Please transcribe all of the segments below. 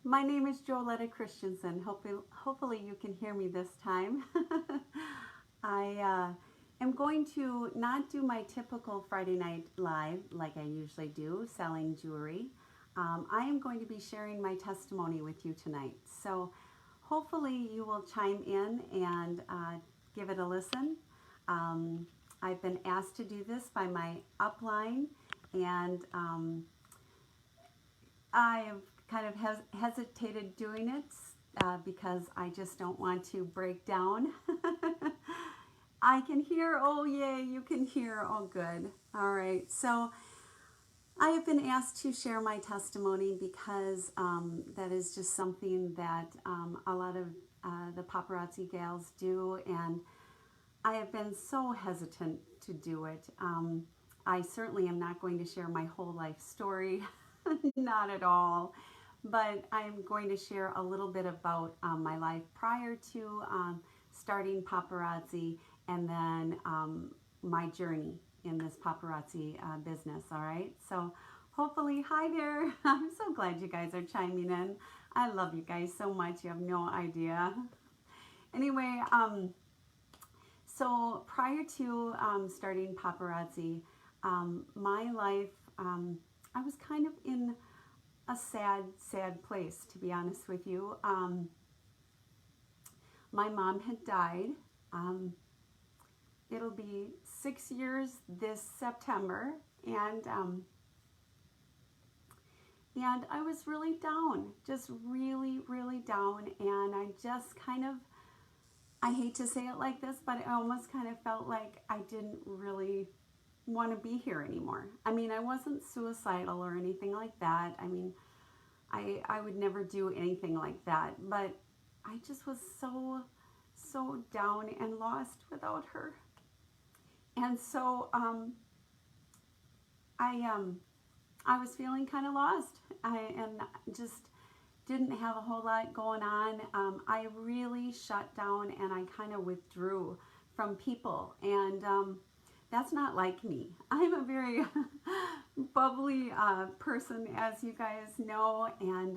My name is Joletta Christensen. Hopefully you can hear me this time. I am going to not do my typical Friday night live like I usually do, selling jewelry. I am going to be sharing my testimony with you tonight. So hopefully you will chime in and give it a listen. I've been asked to do this by my upline, and I have kind of hesitated doing it because I just don't want to break down. I can hear, oh yay, you can hear, oh good. All right, so I have been asked to share my testimony because that is just something that a lot of the paparazzi gals do, and I have been so hesitant to do it. I certainly am not going to share my whole life story, not at all. But I'm going to share a little bit about my life prior to starting paparazzi, and then my journey in this paparazzi business. All right, so hopefully, hi there. I'm so glad you guys are chiming in. I love you guys so much. You have no idea. Anyway, so prior to starting paparazzi, my life, I was kind of in a sad place, to be honest with you. My mom had died. It'll be 6 years this September, and I was really down, just really down, and I just kind of, I hate to say it like this, but I almost kind of felt like I didn't really want to be here anymore. I mean, I wasn't suicidal or anything like that. I mean, I would never do anything like that, but I just was so down and lost without her. And so I was feeling kind of lost. And just didn't have a whole lot going on. I really shut down and I kind of withdrew from people, and that's not like me. I'm a very bubbly person, as you guys know, and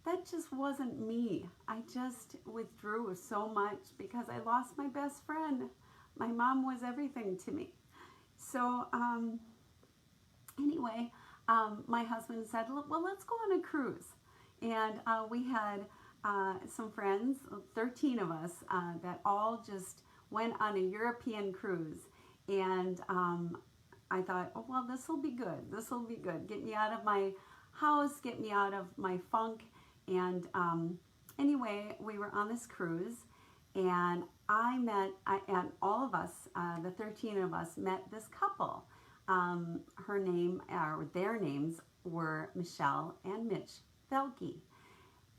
that just wasn't me. I just withdrew so much because I lost my best friend. My mom was everything to me. So anyway, my husband said, well, let's go on a cruise. And we had some friends, 13 of us, that all just went on a European cruise. And I thought, oh, well, this will be good. This will be good. Get me out of my house, get me out of my funk. And anyway, we were on this cruise, and and all of us, the 13 of us, met this couple. Her name, or their names, were Michelle and Mitch Felke.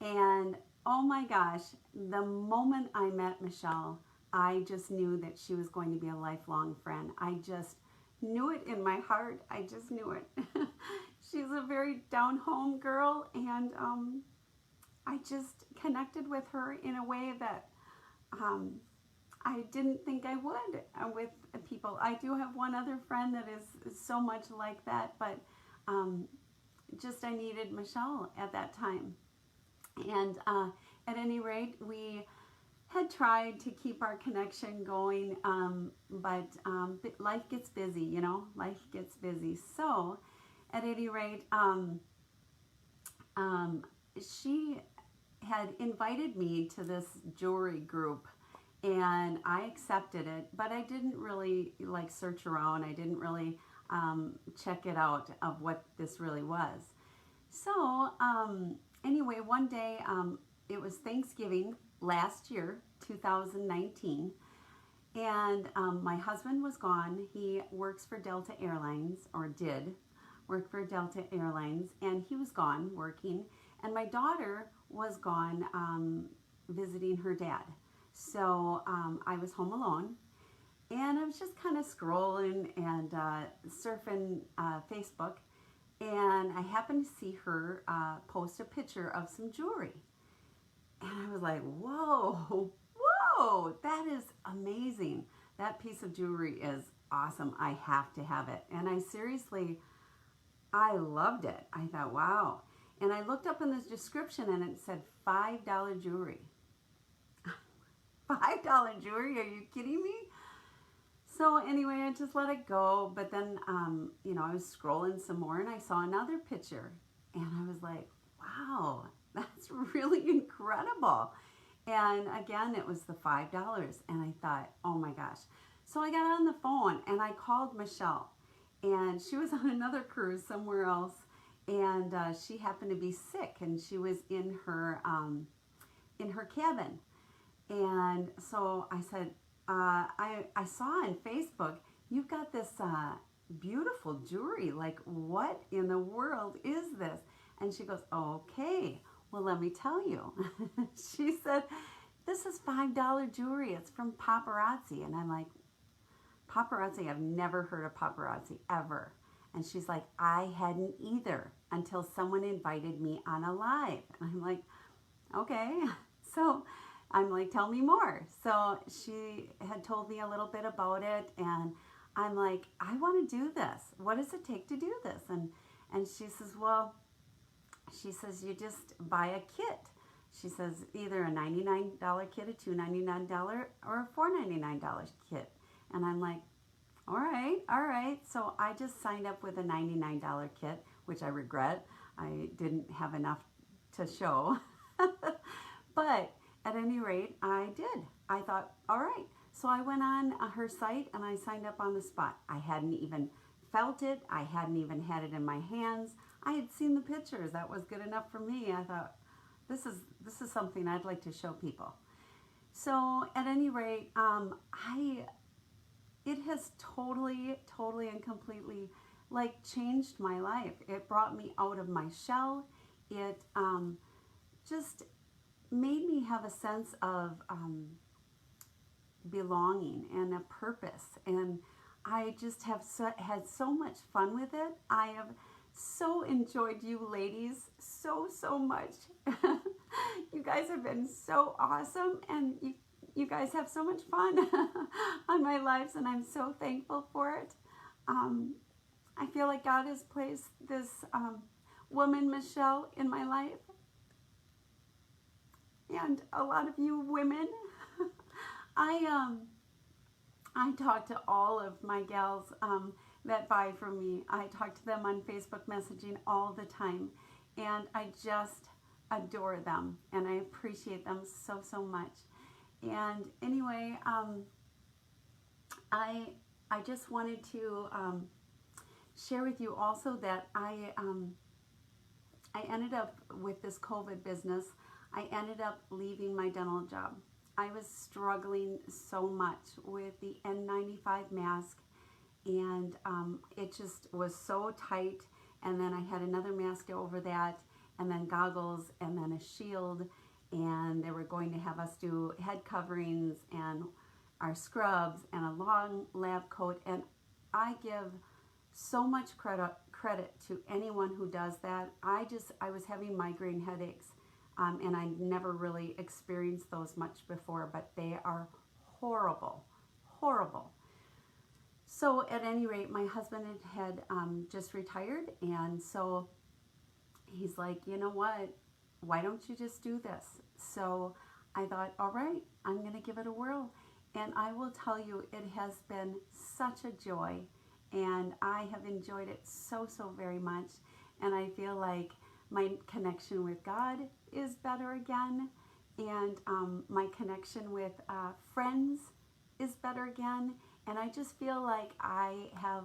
And oh my gosh, the moment I met Michelle, I just knew that she was going to be a lifelong friend. I just knew it in my heart. I just knew it. She's a very down-home girl, and I just connected with her in a way that I didn't think I would with people. I do have one other friend that is so much like that, but just I needed Michelle at that time. And at any rate, we had tried to keep our connection going, but life gets busy, you know, life gets busy. So at any rate, she had invited me to this jewelry group, and I accepted it, but I didn't really like search around. I didn't really check it out of what this really was. So anyway, one day, it was Thanksgiving last year, 2019, and my husband was gone. He works for Delta Airlines, or did work for Delta Airlines, and he was gone working, and my daughter was gone visiting her dad. So I was home alone, and I was just kind of scrolling and surfing Facebook, and I happened to see her post a picture of some jewelry. And I was like, whoa, that is amazing. That piece of jewelry is awesome. I have to have it. And I seriously, I loved it. I thought, wow. And I looked up in this description and it said $5 jewelry. $5 jewelry? Are you kidding me? So anyway, I just let it go. But then, I was scrolling some more and I saw another picture. And I was like, wow, that's really incredible. And again, it was the $5. And I thought, oh my gosh. So I got on the phone and I called Michelle. And she was on another cruise somewhere else. And she happened to be sick. And she was in her cabin. And so I said, I saw on Facebook, you've got this beautiful jewelry. Like, what in the world is this? And she goes, okay, well, let me tell you. She said, this is $5 jewelry. It's from Paparazzi. And I'm like, Paparazzi? I've never heard of Paparazzi, ever. And she's like, I hadn't either until someone invited me on a live. And I'm like, okay. So I'm like, tell me more. So she had told me a little bit about it, and I'm like, I want to do this. What does it take to do this? And she says, well, you just buy a kit. She says either a $99 kit, a $299, or a $499 kit. And I'm like, all right. So I just signed up with a $99 kit, which I regret. I didn't have enough to show. But at any rate, I did. I thought, all right. So I went on her site and I signed up on the spot. I hadn't even felt it. I hadn't even had it in my hands. I had seen the pictures. That was good enough for me. I thought, this is something I'd like to show people. So at any rate, it has totally and completely changed my life. It brought me out of my shell. It just made me have a sense of belonging and a purpose, and I just have had so much fun with it. I have so enjoyed you ladies so much. You guys have been so awesome, and you guys have so much fun on my lives, and I'm so thankful for it. I feel like God has placed this woman, Michelle, in my life. And a lot of you women, I talk to all of my gals that buy from me. I talk to them on Facebook messaging all the time, and I just adore them, and I appreciate them so much. And anyway, I just wanted to share with you also that I ended up with this COVID business. I ended up leaving my dental job. I was struggling so much with the N95 mask, and it just was so tight. And then I had another mask over that, and then goggles, and then a shield, and they were going to have us do head coverings and our scrubs and a long lab coat. And I give so much credit to anyone who does that. I was having migraine headaches. And I never really experienced those much before, but they are horrible. So at any rate, my husband had just retired, and so he's like, you know what, why don't you just do this? So I thought, all right, I'm going to give it a whirl. And I will tell you, it has been such a joy, and I have enjoyed it so very much. And I feel like my connection with God is better again, and my connection with friends is better again, and I just feel like I have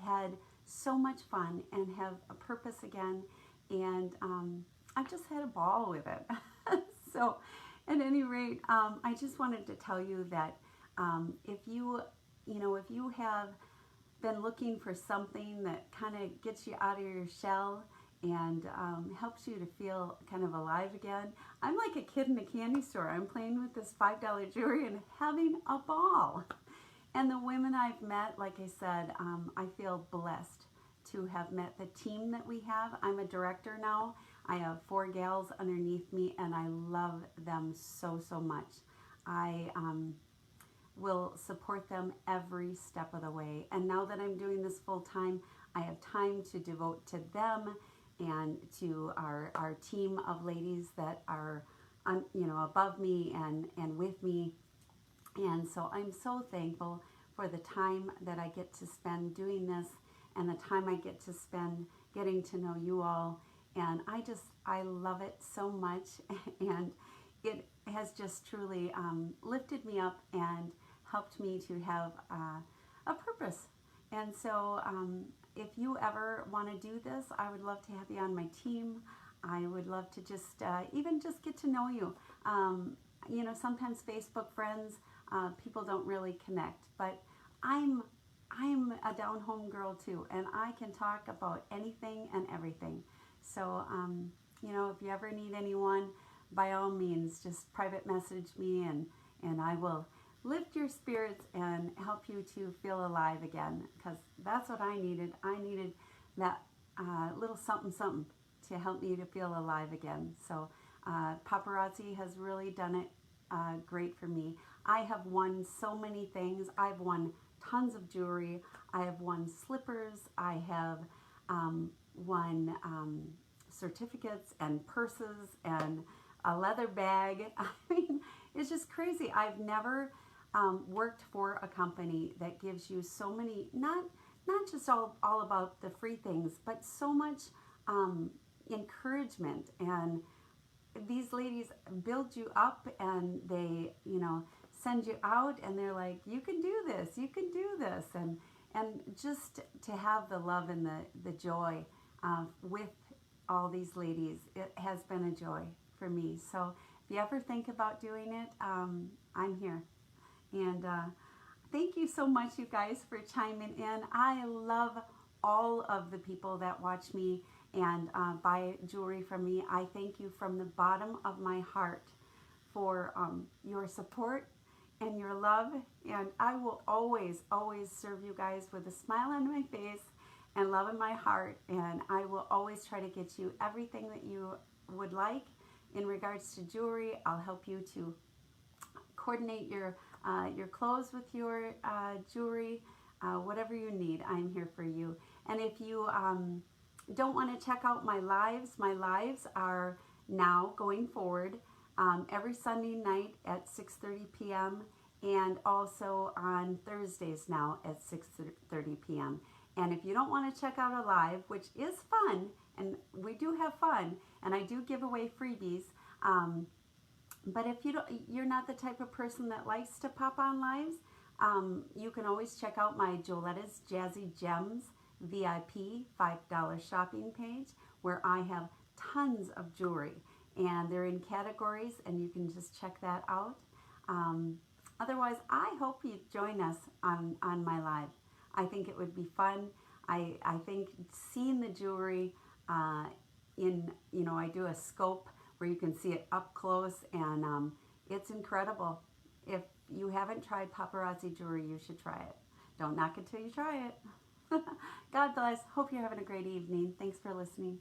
had so much fun and have a purpose again, and I've just had a ball with it. So at any rate, I just wanted to tell you that if you have been looking for something that kind of gets you out of your shell and helps you to feel kind of alive again. I'm like a kid in a candy store. I'm playing with this $5 jewelry and having a ball. And the women I've met, like I said, I feel blessed to have met the team that we have. I'm a director now. I have 4 gals underneath me, and I love them so much. I will support them every step of the way. And now that I'm doing this full time, I have time to devote to them and to our team of ladies that are above me and with me. And so I'm so thankful for the time that I get to spend doing this and the time I get to spend getting to know you all. And I love it so much. And it has just truly lifted me up and helped me to have a purpose. And so if you ever want to do this, I would love to have you on my team. I would love to just even just get to know you. Sometimes Facebook friends, people don't really connect, but I'm a down home girl too, and I can talk about anything and everything. So if you ever need anyone, by all means, just private message me, and I will lift your spirits and help you to feel alive again, because that's what I needed. I needed that little something something to help me to feel alive again. So paparazzi has really done it great for me. I have won so many things. I've won tons of jewelry. I have won slippers. I have won certificates and purses and a leather bag. I mean, it's just crazy. I've never worked for a company that gives you so many, not just all about the free things, but so much encouragement. And these ladies build you up, and they send you out, and they're like, you can do this, you can do this. And just to have the love and the joy with all these ladies, it has been a joy for me. So if you ever think about doing it, I'm here. And thank you so much, you guys, for chiming in. I love all of the people that watch me and buy jewelry from me. I thank you from the bottom of my heart for your support and your love. And I will always, always serve you guys with a smile on my face and love in my heart. And I will always try to get you everything that you would like in regards to jewelry. I'll help you to coordinate your clothes with your jewelry, whatever you need. I'm here for you. And if you don't want to check out my lives are now going forward every Sunday night at 6:30 p.m. and also on Thursdays now at 6:30 p.m. And if you don't want to check out a live, which is fun, and we do have fun, and I do give away freebies, but if you're not the type of person that likes to pop on lives, you can always check out my Joletta's Jazzy Gems VIP $5 shopping page, where I have tons of jewelry, and they're in categories, and you can just check that out. Otherwise, I hope you join us on my live. I think it would be fun. I think seeing the jewelry I do a scope where you can see it up close, and it's incredible. If you haven't tried paparazzi jewelry, you should try it. Don't knock it till you try it. God bless. Hope you're having a great evening. Thanks for listening.